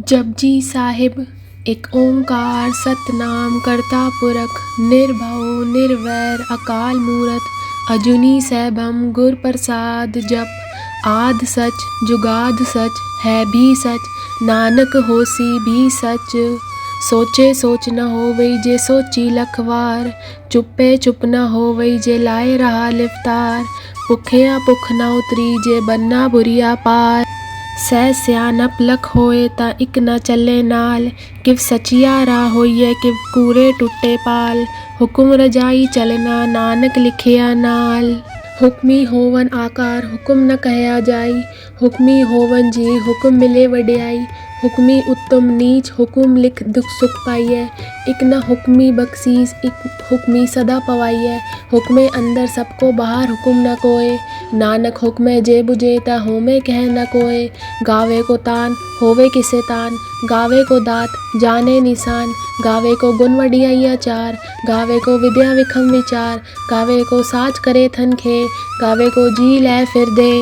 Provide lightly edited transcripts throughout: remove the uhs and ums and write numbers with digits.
जपजी साहिब एक ओंकार सतनाम करता पुरख निर्भव निर्वैर अकाल मूरत अजूनी सैभम गुर प्रसाद जप आद सच जुगाद सच है भी सच नानक होसी भी सच। सोचे सोच न होवई जे सोची लखवार चुप्पे चुप न होवई जे लाए रहा लिफ्तार भुखिया भुख न उतरी जे बन्ना बुरिया पार। सह सियानप लख होए ता इक न चले नाल किव सचिया राह होइए किव कूरे टुटे पाल हुकुम रजाई चलना नानक लिखिया नाल। हुक्मी होवन आकार हुक्म न कहया जाई हुक्मी होवन जी हुक्म मिले वड्याई हुक्मी उत्तम नीच हुक्म लिख दुख सुख पाइए इक न हुक्मी बख्शीस इक हुक्मी सदा पवाइए हुक्मे अंदर सबको बाहर हुक्म न कोय नानक हुक्मे जे बुझे ता होमे कह न कोय। गावे को तान होवे किसे तान गावे को दात जाने निशान गावे को गुण वडियाइया चार गावे को विद्या विखम विचार गावे को साच करे थन खे गावे को जी लै फिर दे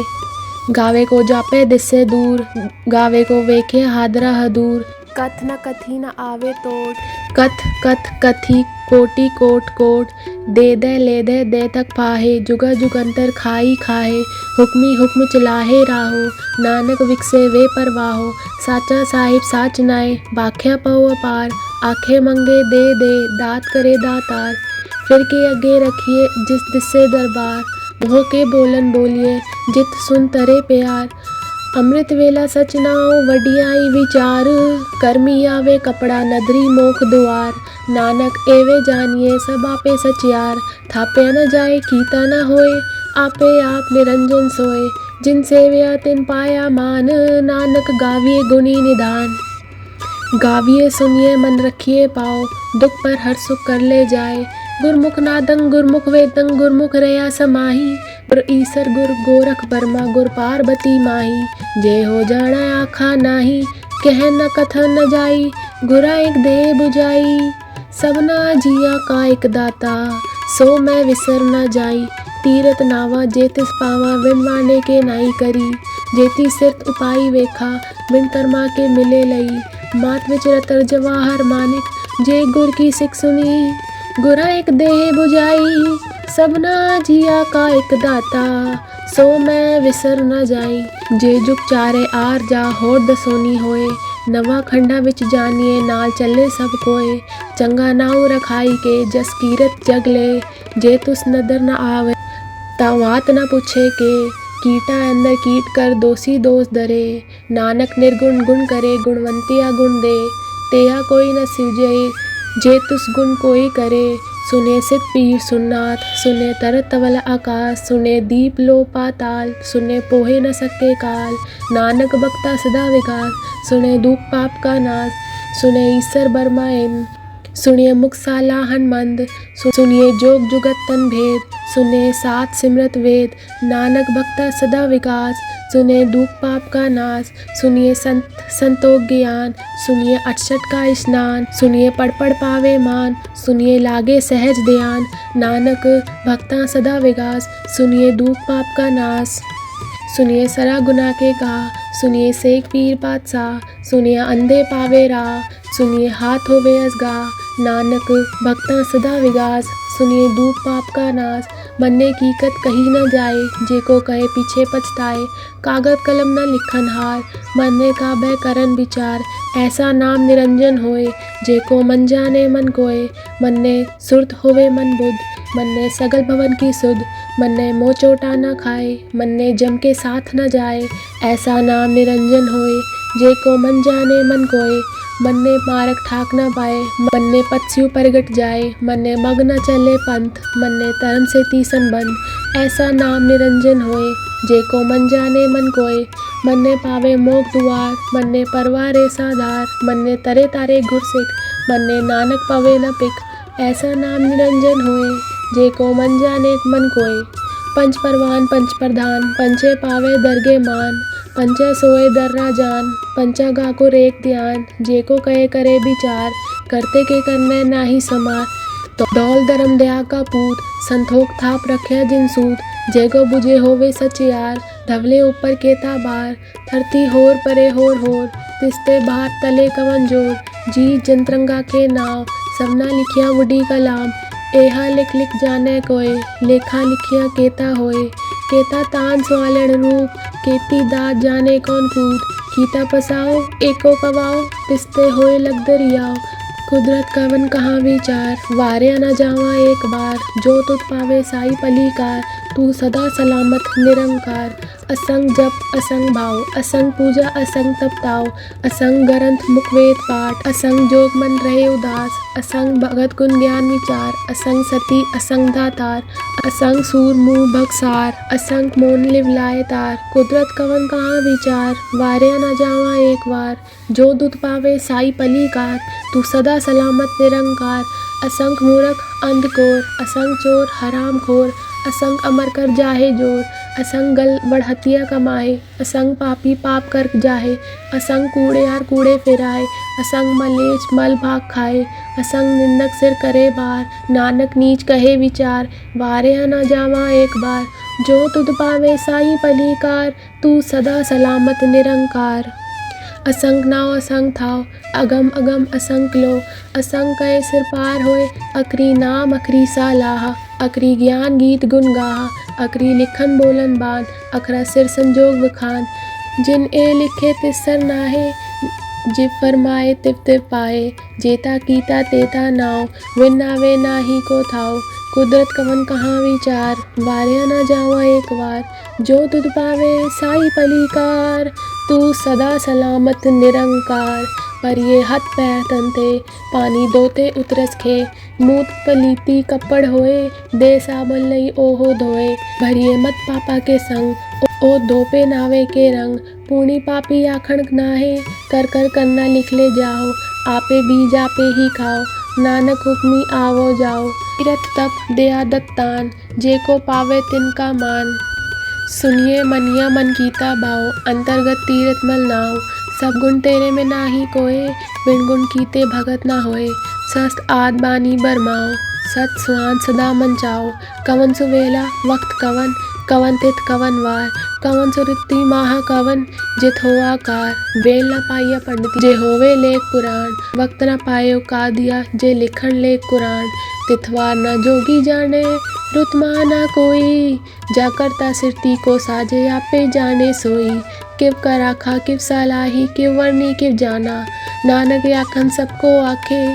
गावे को जापे दिससे दूर गावे को वेखे हादरा हदूर। कथ न कथी न आवे तोड़ कथ कथ कथी कोटि कोट कोट दे दे ले दे दे तक पाहे जुगा जुगंतर खाई खाहे हुक्मी हुक्म चलाहे राहो नानक विकसे वे परवाहो। साचा साहिब साच नाए बाख्या पहो अपार आखे मंगे दे दे दात करे दातार फिर के अगे रखिए जिस दिससे दरबार मोह के बोलन बोलिए जित सुन तरे प्यार। अमृत वेला सच नाओ वडियाई विचार कर्मी आवे कपड़ा नदरी मोख द्वार नानक एवे जानिए सब आपे सचियार थापे न जाए कीता न होए आपे आप निरंजन सोए जिन सेव्या तिन पाया मान नानक गाविए गुणी निधान। गाविए सुनिए मन रखिए पाओ दुख पर हर सुख कर ले जाए गुरमुख नादंग गुरमुख वेदंग गुरमुख रया समाही गुर ईसर गुर गोरख बर्मा गुर पार्वती माही जे हो जाना आखा नाही कह न कथा न जाई गुरा एक दे बुझाई सबना जिया का एक दाता सो मैं विसर न जाई तीरथ नावा जेतिस पावा विन वाने के नाई करी जेती सिर्त उपाई वेखा बिन कर्मा के मिले लई मात विच रतर जवाहर मानिक जे गुर की सिख सुनी गुरा एक देह बुझाई सबना जिया का एक दाता सो मैं विसर न जाई जे जुग चारे आर जा होर दसोनी होए नवा खंडा विच जानिए नाल चले सब कोए चंगा नाऊ रखाई के जस कीरत जग ले जे तुस नदर न आवे तावात न पूछे के कीटा अंदर कीट कर दोषी दोष दरे नानक निर्गुण गुण करे गुणवंतिया गुण दे तेया कोई न सिवजे जे तुस गुण कोई करे सुने सित पीर सुननाथ सुने तरत तवल आकाश सुने दीप लो पाताल सुने पोहे न सके काल नानक बक्ता सदा विकास सुने दुख पाप का नाश सुने ईसर बरमाइन सुनिए मुख सालाहन मंद सुनिए जोग जुगत तन भेद सुने सात सिमरत वेद नानक भक्ता सदा विकास सुने दुख पाप का नाश सुनिए संतोष ज्ञान सुनिए अटसठ का स्नान सुनिए पढ़ पढ़ पावे मान सुनिए लागे सहज ध्यान नानक भक्ता सदा विकास सुनिए दुख पाप का नाश सुनिए सरा गुना के गा सुनिए सेक पीर पातशाह सुनिए अंधे पावे राह सुनिए हाथ होवे असगा नानक भक्ता सदा विगास सुनिए दुख पाप का नाश मन्ने की कत कही न जाए जे को कहे पीछे पछताए कागज कलम न लिखन हार मन्ने का बह करन विचार ऐसा नाम निरंजन होए जे को मन जाने मन कोय मन्ने सुरत होवे मन बुध मन्ने सगल भवन की सुध मन्ने मोह चोटा न खाए मन्ने जम के साथ न जाए ऐसा नाम निरंजन होए जे को मन जाने मन कोय मन्ने मारक ठाक न पाए मन्ने पत्स्यु परगट जाए मन्ने मग न चले पंथ मन्ने धर्म से तीसन बंद ऐसा नाम निरंजन होए जे को मन जाने मन कोय मन्ने पावे मोक दुआर मन्ने परवारे साधार मन्ने तरे तारे घुरसिक मन्ने नानक पवे न पिक ऐसा नाम निरंजन होए जे को मन जाने मन कोय। पंच परवान पंच प्रधान पंचे पावे दरगे मान पंचा सोए दर्रा जान पंचा गाकुर एक ध्यान जे को कहे करे विचार करते के करने नाही समार तो दौल धर्म दया का पूत संतोख थाप रखे जिन सूत जे को बुझे होवे सचियार धवले ऊपर केता बार धरती होर परे होर होर तिस्ते भार तले कवन जोर, जी जंतरंगा के नाव, सबना लिखिया उडी कलाम। एहा लिख लिख जाने कोय, लेखा लिखिया केता होए। केता तान स्वालन रूप, केती दात जाने कौन कूद। कीता पसाओ एको कवाओ, तिस्ते होए लग दरियाओ। कुदरत कवन कहाँ विचार, वारे न जावा एक बार। जो तुत पावे साई पलीकार, तू सदा सलामत निरंकार। असंग जप असंग भाव, असंग पूजा असंग तप ताव। असंग ग्रंथ मुख वेद पाठ, असंग जोग मन रहे उदास। असंग भगत गुण ज्ञान विचार, असंग सती असंग दातार। असंग सूर मुँह भगसार, असंग मोन लिव लाए तार। कुदरत कवन कहाँ विचार, वारे न जावा एक बार। जो दुध पावे साई पलीकार, तू सदा सलामत निरंकार। असंग मूर्ख अंधकोर, असंग चोर हराम खोर। असंग अमर कर जाहे जोर, असंग गल बढ़हतिया कमाए। असंग पापी पाप कर जाहे, असंग कूड़ेयार कूड़े फिराए। असंग मलेच मल भाग खाए, असंग निंदक सिर करे बार। नानक नीच कहे विचार, वारे न जावा एक बार। जो तुध पावे साई पलीकार, तू सदा सलामत निरंकार। असंग नाव असंग थाव, अगम अगम असंग लो। असंग कहे सिर पार होए, अकरी नाम अकरी सालाहा। अकरी ज्ञान गीत गुण गाहा, अकरी लिखन बोलन बान। अकरा सिर संजोग बखान, जिन ए लिखे तिसर नाहे। जिव फरमाए तिव तिव पाए, जेता कीता तेता नाव। विन नावे नाही को थाव, कुदरत कवन कहाँ विचार। वारे न जावा एक बार, जो तुध पावे साई पलीकार। तू सदा सलामत निरंकार। पर ये हाथ पैर तनते, पानी दोते उतरस खे। मूत पलीती कपड़ होए, दे साबन लई ओहो धोए। भरिए मत पापा के संग, ओ धोपे नावे के रंग। पूनी पापी आखण नाहे, कर कर करना लिख ले जाओ। आपे बीज आपे ही खाओ, नानक हुक्मी आवो जाओ। तीरथ तप दया दत्तान, जे को पावे तिनका मान। सुनिए मनिया मन कीता भाव, अंतर्गत तीरथ मल नाव। सब गुण तेरे में नाही कोय, बिन गुण कीते भगत ना होए। सस्त आद बानी बरमाओ, सत सुहान सदा मन चाओ। कवन सुवेला वक्त कवन, कवन तिथ कवन वार। कवन सुरति माह कवन, जित हो आकार। वेल न पाइया पंडित, जे होवे लेख पुराण। वक्त न पायो का दिया, जे लिखण लेख कुरान। तिथवार न जोगी जाने, रुत माना कोई। जा करता सिरती को साजे, आपे जाने सोई। किव कराखा किव सलाही, किव वर्णी किव जाना। नानक आखन सबको आखे,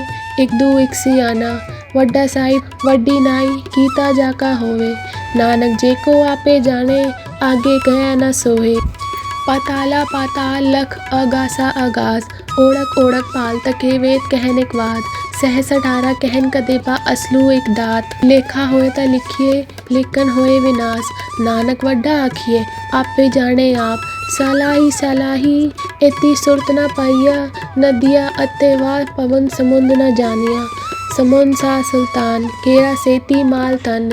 एक दू एक सियाना। वड्डा साहिब वड्डी नाई, कीता जाका होवे। नानक जे को आपे जाने, आगे गया न सोहे। पाताला पाताल लख अगासा अगास, ओढ़क ओढ़क पाल तके वेद कहनिक वाद। सहस 18 कहन कदेपा असलू एक दात। लेखा होए ता लिखिए, लेखन होए विनाश। नानक वड्डा आखिए, आपे जाने आप। सलाही सलाही इति सुरत न पाइया, नदिया अत्तेवा पवन समुंद न जानिया। समुंद सा सुल्तान, केरा सेती माल तन।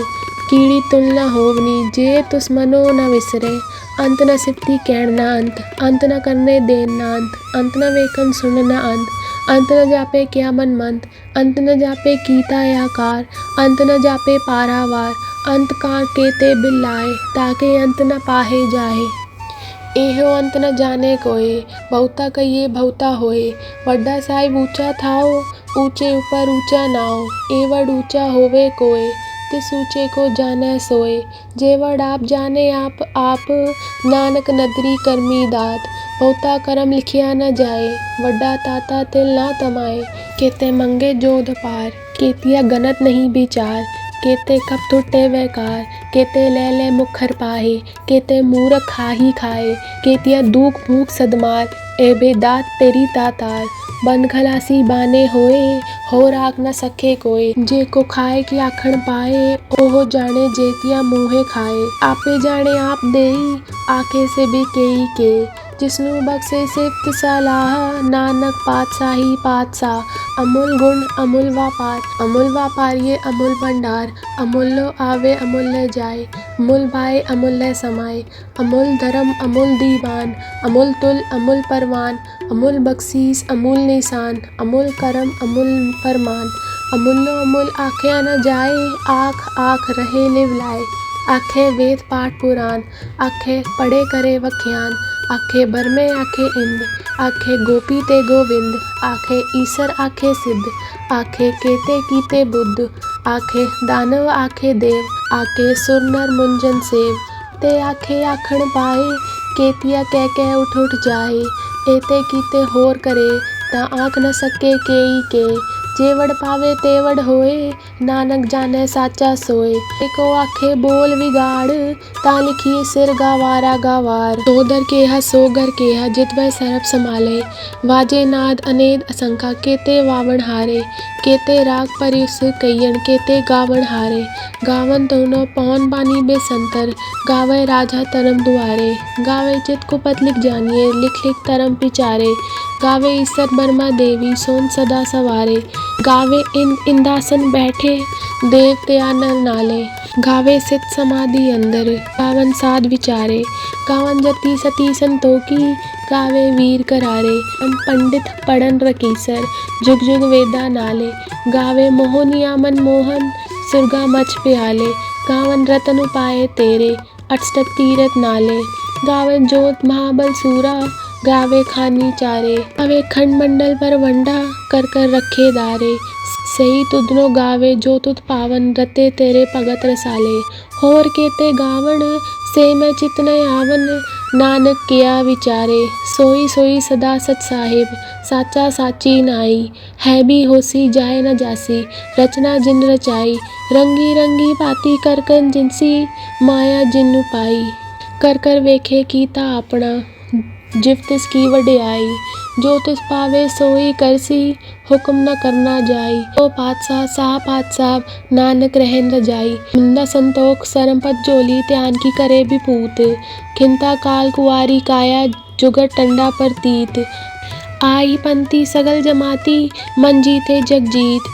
कीड़ी तुल न होवनी, जे तुस मनो न विसरे। अंत न सिप्ती कहण न अंत, अंत न करने देन न अंत। अंत न वेखन सुन न अंत, अंत न जापे क्या मन मंत। अंत न जापे कीता आकार, अंत न जापे पारावार। अंत कां केते बिल्लाए, ताके अंत न पाहे जाहे। एहो अंत न जाने कोय, बहुता कहिए बहुता होए। वड्डा साहिब ऊंचा थाओ, ऊंचे ऊपर ऊंचा नाओ। एवड ऊंचा होवे कोय, तिस ऊंचे को जाने सोए। जेवड आप जाने आप आप, नानक नदरी करमी दात। बहुता करम लिखिया न जाए, वड्डा ताता तिल ना तमाए। केते मंगे जोध पार, केतिया गनत नहीं विचार। केते कप टूटे वैकार, केते ले ले मुखर पाहे। केते मूरख खाही खाए, केतिया दूख भूख सदमार। एबे दात तेरी तातार, बंद खलासी बाने होए। हो राख न सके कोय, जे को खाए की आखण पाए। ओहो जाने जेतिया मुँहे खाए। आपे जाने आप देई, आखे से भी केई के। जिसनु बख्शे सिफ्त सलाह, नानक पातशाही पातशाह। अमूल गुण अमूल व्यापार, अमूल व्यापार ये अमूल भंडार। अमूल्यो आवे अमूल्य जाए, अमूल भाए अमूल्य समाए। अमूल धर्म अमूल दीवान, अमूल तुल अमूल परवान। अमूल बख्शीस अमूल निशान, अमूल करम अमूल फरमान। अमूल्यो अमूल आख्या न जाए, आख आख रहे लिव लाए। आखे वेद पाठ पुराण, आखे पढ़े करे वख्यान। आखे बरमे आखे इंद, आखे गोपी ते गोविंद, आखे ईसर आखे सिद्ध, आखे केते कीते बुद्ध, आखे दानव आखे देव, आखे सुर नर मुंजन सेव, ते आखे आखण पाए, केतिया कह कह उठ उठ जाए, एते कीते होर करे, ता आँख न सके केई के, जेवड़ पावे तेवड़ होए, नानक जाने साचा सोए, एको आखे बोल विगाड़, ता लिखिए सिर गावारा गावार, सोदर केहा सोगर केहा जितवै सरब समाले, वाजे नाद अनेद असंखा केते वावण हारे, केते राग परिस कयन केते गावण हारे, गावन दोनों पौन बानी बेसंतर, गावे राजा तरम दुआरे, गावे चित कुपत लिख जानिए लिख लिख तरम पिचारे, गावे ईसर बर्मा देवी सोन सदा सवारे, गावे इंदासन बैठे देव त्या नर नाले, गावे सित समाधि अंदर गावन साध विचारे, गावन जति सती संतोखी गावे वीर करारे, पंडित पढ़न रकीसर जुग जुग वेदा नाले, गावे मोहनिया मन मोहन सुरगा मच प्याले, गावन रतन उपाय तेरे अष्टक तीरथ नाले, गावे जोत महाबल सूरा गावे खानी चारे, गावे खंड मंडल पर वंडा कर कर रखे दारे, सही तुदनो गावे जो तुद पावन रते तेरे भगत रसाले, होर केते गावण से मैं चित न आवन, नानक किया विचारे, सोई सोई सदा सच साहिब साचा साची नाई, है भी होसी जाए न जासी रचना जिन रचाई, रंगी रंगी बाती कर कन जिनसी माया जिन पाई, कर कर वेखे कीता अपना जिव तिस की वड्याई, जो तिस पावे सोई करसी हुक्म न करना जाई, ओ पातशाह साह पातशाह नानक रहन रजाई, न संतोख सरमपत जोली त्यान की करे विपूत, खिंता काल कुआरी काया जुगत टंडा प्रतीत, आई पंथी सगल जमाती मन जीते जग जीत,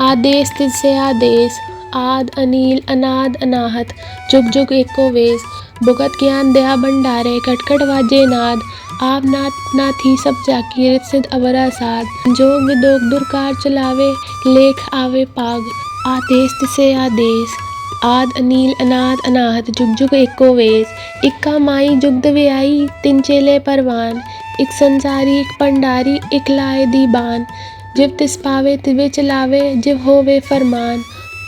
आदेश तिसे आदेश आद अनील अनाद अनाहत जुग जुग एको वेश, भुगत ज्ञान दया भंडारे खटखट वाजे नाद, आप नाथ नाथी सब जाकी रित सिद्ध अवरा साध, जोग विदोग दुर्कार चलावे लेख आवे पाग, आदेश तिसे आदेश आद अनील अनाद अनाहत जुग जुग एको वेश, इक्का माई जुगद वे आई तिन चेले परवान, एक संसारी एक पंडारी एक लाए दीबान, जिव तिस पावे तिवे चलावे जिव होवे फरमान,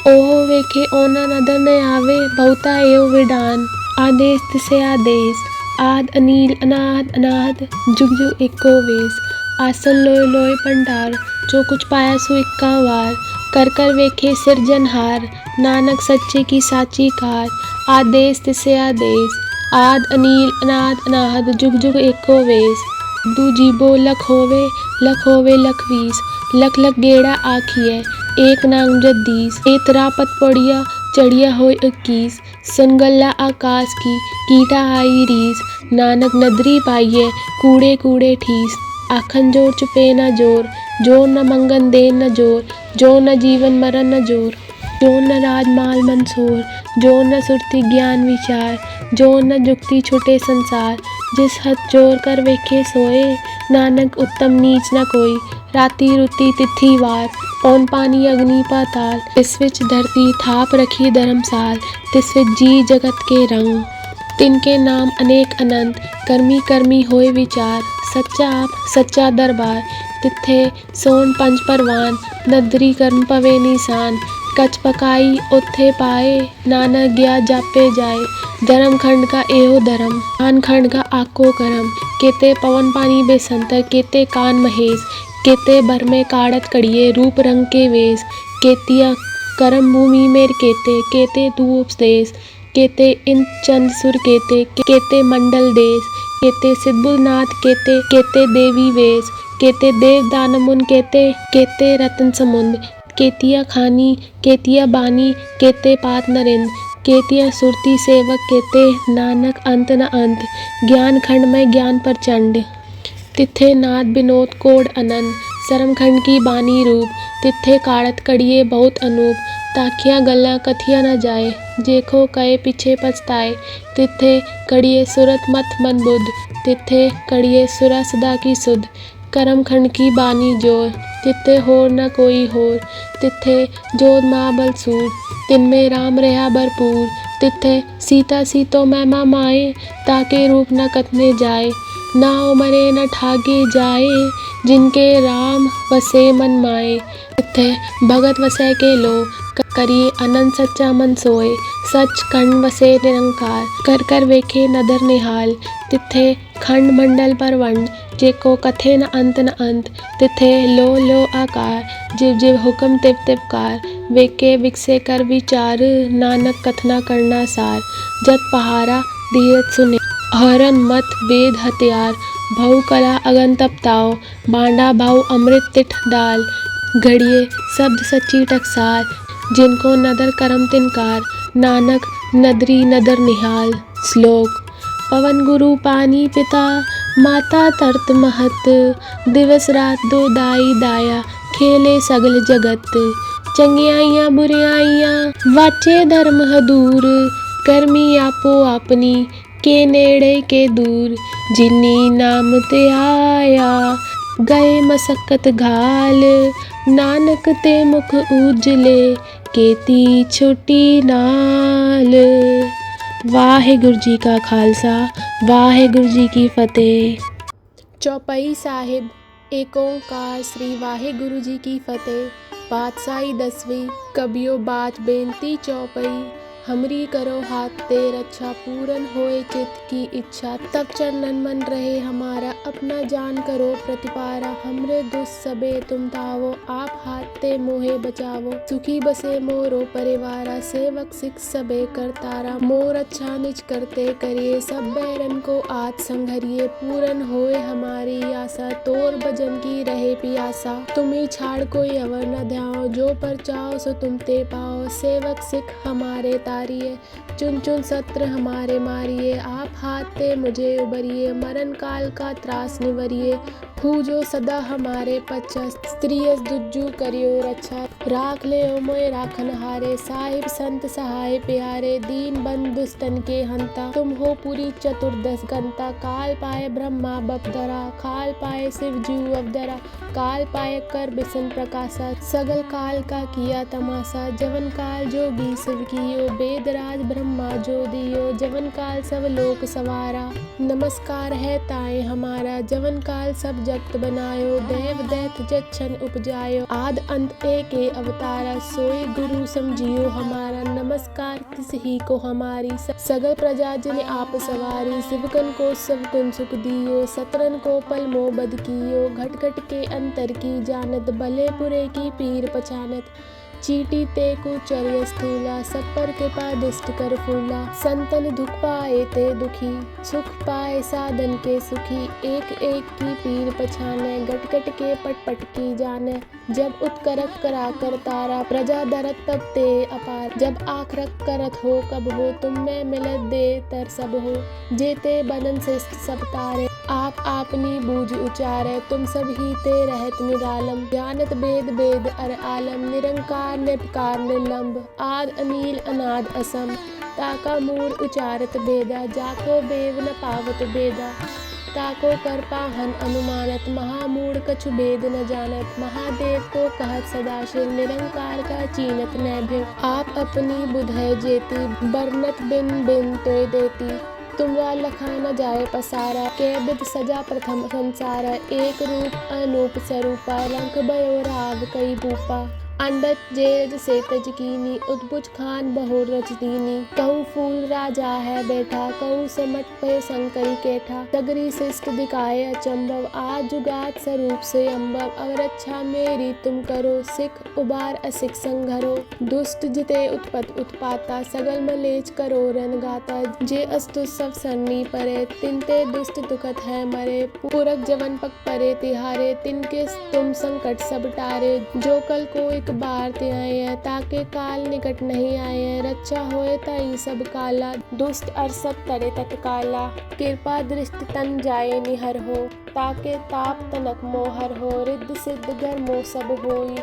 ओहो वेखे ओना नदर न आवे बहुता एव विडान, आदेश तिसे आदेश आद अनील अनाद अनाहत जुग जुग एको वेश, आसन लोय लोय पंडार जो कुछ पाया सो इक्का वार, कर कर वेखे सिरजनहार नानक सच्चे की साची कार, आदेश तिसे आदेश आद अनील अनाद अनाहत जुग जुग एको वेश, दू जीबो लख होवे लख वीस, लख लख गेड़ा आखिए एक नांग जद्दीस, एतरा पत पड़िया चढ़िया हो 21, सुन गल्ला आकाश की कीटा आई रीस, नानक नदरी पाइये कूड़े कूड़े ठीस, आखन जोर चुपे न जोर, जोर न मंगन दे न जोर, जोर न जीवन मरण न जोर, जोर न राजमाल मंसूर, जोर न सुरति ज्ञान विचार, जोर न जुक्ति छुटे संसार, जिस हथ जोर कर वेखे सोए, नानक उत्तम नीच न कोई, राति रुति तिथि वार, पौन पानी अग्नि पाताल, तिस विच धरती थाप रखी धर्मसाल, तिस विच जी जगत के रंग, तिनके नाम अनेक अनंत, कर्मी कर्मी होए विचार, सच्चा आप सच्चा दरबार, तिथे सोन पंच परवान, नदरी कर्म पवे निशान, कच पकाई ओथे पाए, नानक गया जापे जाए, धर्म खंड का एहो धर्म, कान खंड का आको करम, केते पवन पानी बेसंतर, केते कान महेश, केते भर में काड़त कड़िए रूप रंग के वेश, केतिया करम भूमि मेर केते, केते तू उपदेश, केते इन चंद सुर केते, केते मंडल देश, केते सिद्धनाथ केते, केते देवी वेश, केते देव दानमुन केते, केते रतन समुंद, केतिया खानी, केतिया बानी, केते पात नरिंद, केतिया सुरती सेवक केते, नानक अंत न अंत, ज्ञान खंड में ज्ञान प्रचंड, तिथे नाद विनोद कोड अनंत, सरमखंड की बानी रूप, तिथे काड़त कड़िए बहुत अनूप, ताकिया गल्ला कथिया न जाए, जेखो कहे पीछे पछताए, तिथे कड़िए सुरत मत मन बुद्ध, तिथे कड़िए सुरा सदा की सुध, करम खंड की बानी जोर, तिथे होर न कोई होर, तिथे जोध महाबल सूर, तिनमें राम रहा भरपूर, तिथे सीता सीतो मैं माए, ताके रूप न कथने जाए। नाव मरे न ठागे जाए, जिनके राम वसे मन माए। तिथे भगत वसै के लो, करिए अनंत सच्चा मन सोए। सच खंड वसे निरंकार, कर कर वेखे नदर निहाल। तिथे खंड मंडल पर वंड, जेको कथे न अंत। तिथे लो आकार, जिव जिव हुक्म तिव तिव कार। वेके विकसे कर विचार, नानक कथना करना सार। जत पहारा धीरज सुने, हरन मत वेद हथियार। भऊ कला अगन तप ताओ, बांडा भाऊ अमृत तिठ डाल। घड़िए शब्द सच्ची टकसार, जिनको नदर करम तिनकार। नानक नदरी नदर निहाल। श्लोक। पवन गुरु पानी पिता, माता तरत महत। दिवस रात दो दाई दाया, खेले सगल जगत। चंगियाइयाँ बुरियाइयाँ, वाचे धर्म हदूर। करमी आपो आपनी, के नेड़े के दूर। जिन्नी नाम ते आया, गए मसक्कत घाल। नानक ते मुख उजले, केती छोटी नाल। वाहिगुरु जी का खालसा, वाहिगुरु जी की फतेह। चौपाई साहिब। एक ओंकार श्री वाहिगुरु जी की फतेह। पातशाही 10वीं। कबियो बात बेनती चौपाई। हमरी करो हाथ ते रक्षा, पूरन होए चित की इच्छा। तब चरणन मन रहे हमारा, अपना जान करो प्रतिपारा। हमरे दुष्ट सबे तुम तावो, आप हाथ ते मोहे बचावो। सुखी बसे मोरो परिवारा, सेवक सिख सबे करतारा। मोर अच्छा निज करते करिए, सब बैरन को आज संघरिए। पूरन होए हमारी आशा, तोर भजन की रहे पियासा। तुम्ही छाड़ कोई अवर न ध्याओ, जो पर चाहो सो तुम ते पाओ। सेवक सिख हमारे तारिये, चुन चुन सत्र हमारे मारिए। आप हाथ ते मुझे उबरिए, मरण काल का त्रास निवरिए। जो सदा हमारे पच्चा, स्त्रियस दुज्जु करियो रक्षा। राख ले ओ मोय राखन हारे, साहिब संत सहाय प्यारे। दीन बंधु दुष्टन के हंता, तुम हो पूरी चतुर्दश गंता। काल पाए ब्रह्मा बपदरा, काल पाए शिव जू अवदरा। काल पाए कर बिसन प्रकाशा, सगल काल का किया तमाशा। जवन काल जोगी शिव कियो, वेदराज ब्रह्मा जो दियो। जवन काल सब लोक सवारा, नमस्कार है ताए हमारा। जवन काल सब जगत बनायो, देव दैत जच्छन उपजायो। आद अंत एक अवतारा, सोई गुरु समझियो हमारा। नमस्कार तिस ही को हमारी, सगल प्रजा जिन आप सवारी। शिवकन को सब गुण सुख दियो, सतरन को पल मोह बद कियो। घट घट के अंतर की जानत, भले बुरे की पीर पहचानत। चीटी ते कुचर्य स्थूला, सब पर कृपा दुष्ट कर फूला। संतन दुख पाए ते दुखी, सुख पाए साधन के सुखी। एक एक की पीर पछाने, गट गट के पट पट की जाने। जब उत्करक करा कर तारा, प्रजा दरत तब ते अपार। जब आखरक करत हो कब हो, तुम में मिलत दे तर सब हो। जेते बनन शिष्ट सब तारे, आप आपनी बूझ उचारे। तुम सब ही ते रहत निरालम, जानत वेद वेद अर आलम। निरंकार निपकार निर्लंब, आद अनील अनाद असम। ताका मूल उचारत बेदा, जाको बेव न पावत बेदा। ताको कर पाहन अनुमानत, महामूढ़ कछु भेद न जानत। महादेव को कहत सदाशिव, निरंकार का चीनत न भय। आप अपनी बुधै जेती, बरनत बिन बिन तोय देती। तुमरा लखा न जाए पसारा, के बिद सजा प्रथम संसार। एक रूप अनूप स्वरूपा, रंग भयो राग कई भूपा। अंडत जेरज से तज कीनी, उद्भुज खान बहुर रच दीनी। कहूँ फूल राजा है बैठा, कहूँ समट पे शंकरी केठा। सगरी शिष्ट दिखाए अचंभव, आज जुगात स्वरूप से अम्बव। अब रक्षा मेरी तुम करो, सिख उबार असिख संघरो। दुष्ट जिते उत्पत उत्पाता, सगल मलेच करो रन गाता। जे अस्तु सब सरनी परे, तिनते दुष्ट दुखत है मरे। पुरख जवन पक परे तिहारे, तिनके तुम संकट सब टारे। जो कल को एक बार ते आए हैं, ताके काल निकट नहीं आए हैं। रक्षा होए ताई सब काला, दुष्ट अरसत तरे तत्काला। कृपा दृष्टि तन जाए निहर हो, ताके ताप तनक मोहर हो। रिद्ध सिद्ध घर मोह सब होई,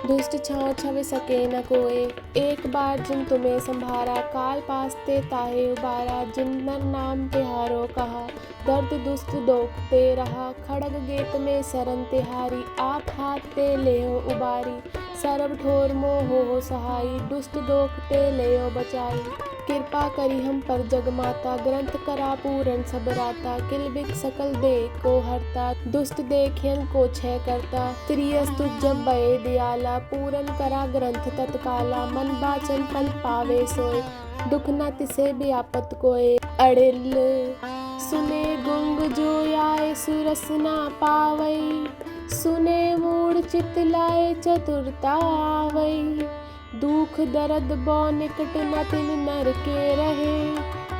दुष्ट छाँव छव सके न कोय। एक बार जिन तुम्हें संभारा, काल पास ते ताहे उबारा। जिन नर नाम तिहारो कहा, दर्द दुष्ट दोख ते रहा। खड़ग गेत में शरण तिहारी, आप हाथ ते लेहो उबारी। सरब ठोर मोह हो सहाई, दुष्ट दोख ते लेयो बचाई। कृपा करी हम पर जग माता, ग्रंथ करा पूरन सब राता। किल बिक सकल दे को हरता, दुष्ट देखियन को छय करता। त्रियस्तु जब बये दयाला, पूरन करा ग्रंथ तत्काला। मन बाचन फल पावे सोय, दुख न तिसे व्यापत कोय। अड़िल सुने गुंग जो आए, सुरस ना पावई। सुने मूढ़ चित लाए, चतुरता आवई। दुख दर्द बौ निकट न तिन नर के रहे,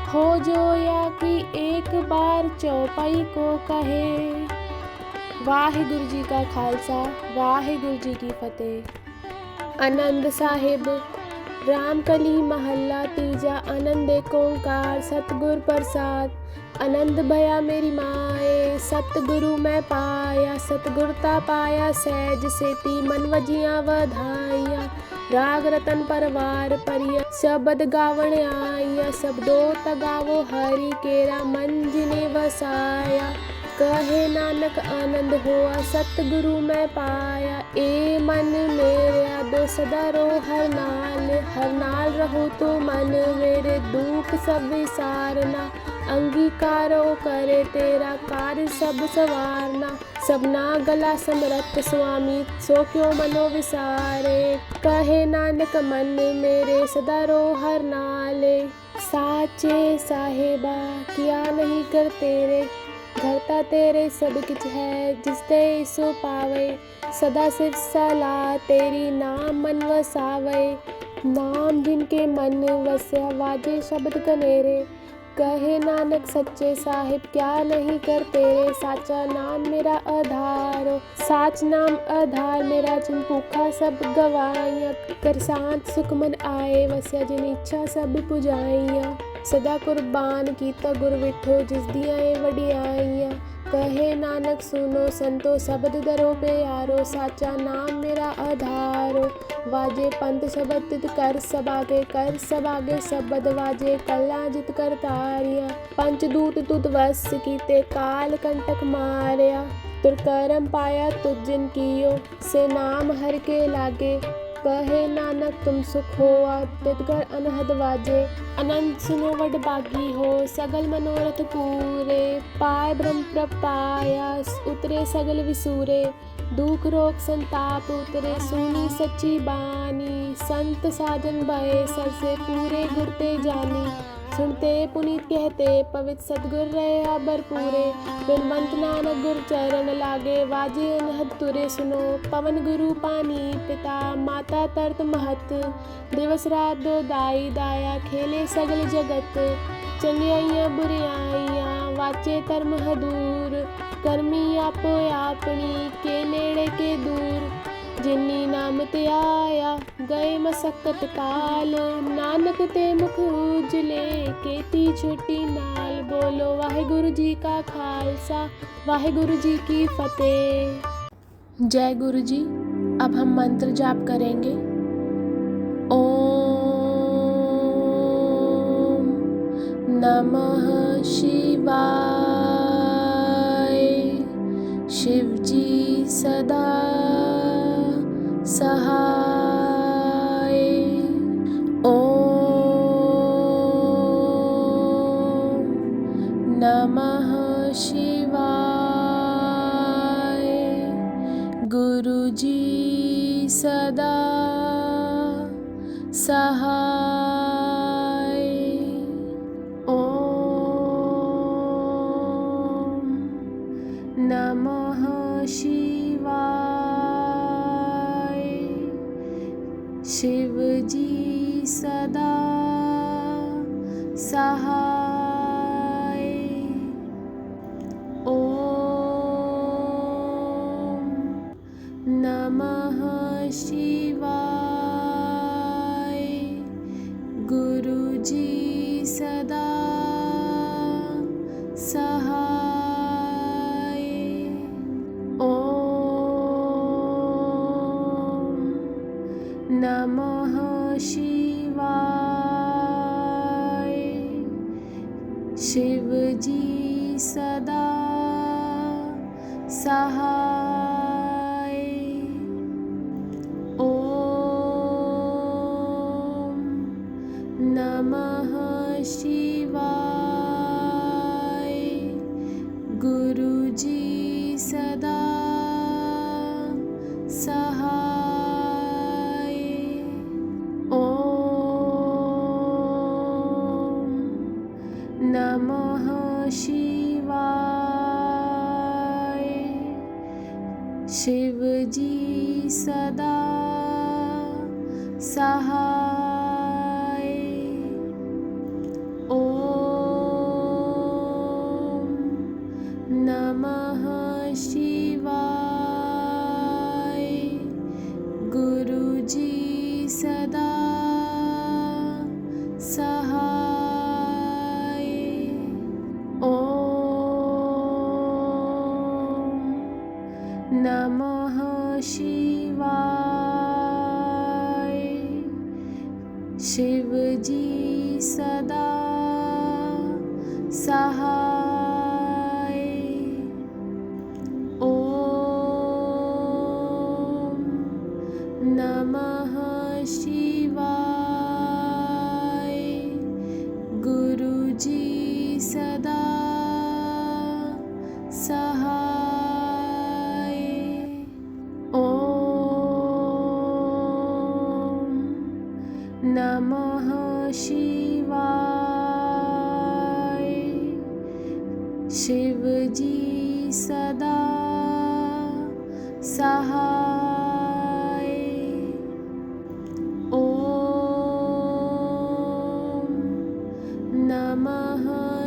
हो जो या कि एक बार चौपाई को कहे। वाहिगुरु जी का खालसा, वाहिगुरु जी की फतेह। आनंद साहिब रामकली महल्ला तीजा। आनंद एक ओंकार सतगुर प्रसाद। आनंद भया मेरी माए, सतगुरु मैं पाया। सतगुरता पाया सहज सेती, मन वजिया वधाइया। राग रतन परवार परिया, शब्द गावण आइया। शब्दों तगावो हरि केरा, मन जिने वसाया। कहे नानक आनंद होआ, सतगुरु मैं पाया। ए मन मेरा दो सदा रो हर नाल रहो तो मन मेरे। दुख सब विसारना, अंगीकारो करे तेरा। कार्य सब सवारना, सबना गला समरथ स्वामी। सो क्यों मनो विसारे, कहे नानक मन मेरे। सदा रो हर नाले, साचे साहेबा किया नहीं कर तेरे। घरता तेरे सब किछ है, जिस ते सो पावे। सदा सिर सलाह तेरी, नाम मन वसावे। नाम जिनके मन वस्या, वाजे शब्द कनेरे। कहे नानक सच्चे साहिब क्या नहीं कर तेरे। साचा नाम मेरा आधारो, साच नाम आधार मेरा। जिन भूखा सब गवाइया, कर शांत सुख मन आए वस्या। जिन इच्छा सब पुजाइया, सदा कुर्बान कीता गुर विठो। जिस दिया वडियाइया, कहे नानक सुनो संतो। शब्द दरो प्यारो, साचा नाम मेरा आधारो। वाजे पंथ शब्द तित कर सबागे, कर सबागे शब्द वाजे। कला जित कर तारिया, पंचदूत तुद वश कीते। काल कंटक मारया, तुर करम पाया तुझ जिन कियो। से नाम हर के लागे, कहे नानक तुम सुख होआ। तितकर अनहद वाजे, अनंत सुनो वड बागी हो। सगल मनोरथ पूरे, पाय ब्रह्म प्रपाया। उतरे सगल विसूरे, दुख रोग संताप उतरे। सुनी सच्ची बानी, संत साजन भये। सर से पूरे गुरते जानी, सुनते पुनीत कहते। पवित्र सतगुर रहे भरपूरे, बिनवंत नानक गुर चरण लागे। वाजे अनहद तुरे सुनो, पवन गुरु पानी पिता। माता तरत महत, दिवस रात दो दाई दाया। खेले सगल जगत, चंगियाइया बुरियाइया। वाचे धर्म हदूर, कर्मी आपो आपनी। के नेड़े के दूर, जिन्नी नाम ते आया। गए मसक्कत काल, नानक ते मुख उजले। केती छोटी नाल, बोलो वाहिगुरु जी का खालसा, वाहिगुरु जी की फतेह। जय गुरु जी। अब हम मंत्र जाप करेंगे। ओम नमः शिवाय। शिव जी सदा सहाय। ओम नमः शिवाय। गुरु जी सदा सहाय। ओम नमः शिवाय। शिव जी सदा सहाय। ओम नमः शिवाय। गुरु जी सदा सहाय। ओम नमः शिवाय। शिव जी सदा सहाय। ओम नमः शिवाय। गुरुजी सदा सहाय। ओम नमः शिवाय। शिवजी सदा सहाय। ओम नमः शिवाय। गुरुजी सदा सहाय। ओम नमः शिवाय। शिवजी सदा सहाय। ओम नमः शिवाय। गुरुजी सदा सहाय। ओम नमः शिवाय। शिवजी सदा सहाय। ओम नमः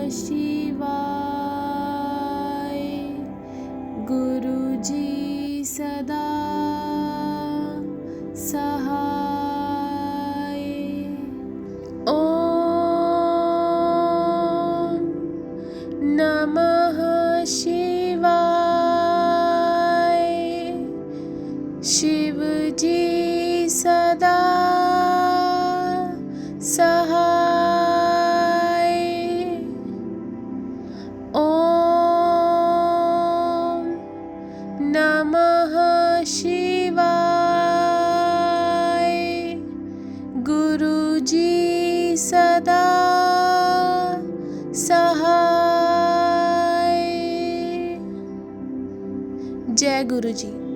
शिवाय। गुरुजी सदा सहाय। ओम नमः शिवाय। शिवजी सदा सहाय। ओम नमः शिवाय। गुरुजी सदा सहाय। जय गुरुजी।